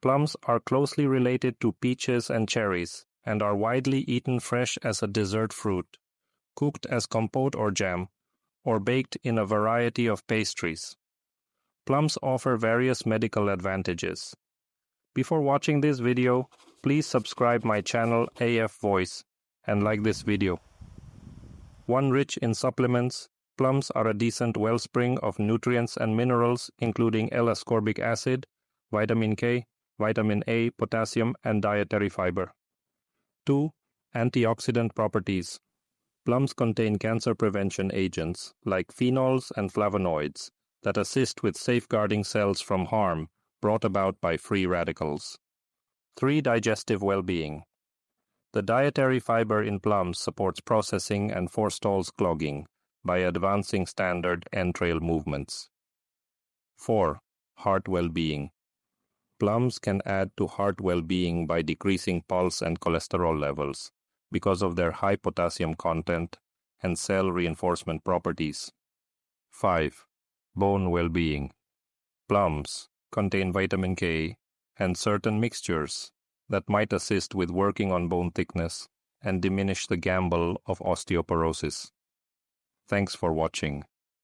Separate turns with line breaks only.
Plums are closely related to peaches and cherries and are widely eaten fresh as a dessert fruit, cooked as compote or jam, or baked in a variety of pastries. Plums offer various medical advantages. Before watching this video, please subscribe my channel AF Voice and like this video. One rich in supplements, plums are a decent wellspring of nutrients and minerals including L-ascorbic acid, vitamin K, vitamin A, potassium, and dietary fiber. 2. Antioxidant properties. Plums contain cancer prevention agents like phenols and flavonoids that assist with safeguarding cells from harm brought about by free radicals. 3. Digestive Wellbeing. The dietary fiber in plums supports processing and forestalls clogging by advancing standard entrail movements. 4. Heart well-being. Plums can add to heart well-being by decreasing pulse and cholesterol levels because of their high potassium content and cell reinforcement properties. 5. Bone well-being. Plums contain vitamin K and certain mixtures that might assist with working on bone thickness and diminish the gamble of osteoporosis. Thanks for watching.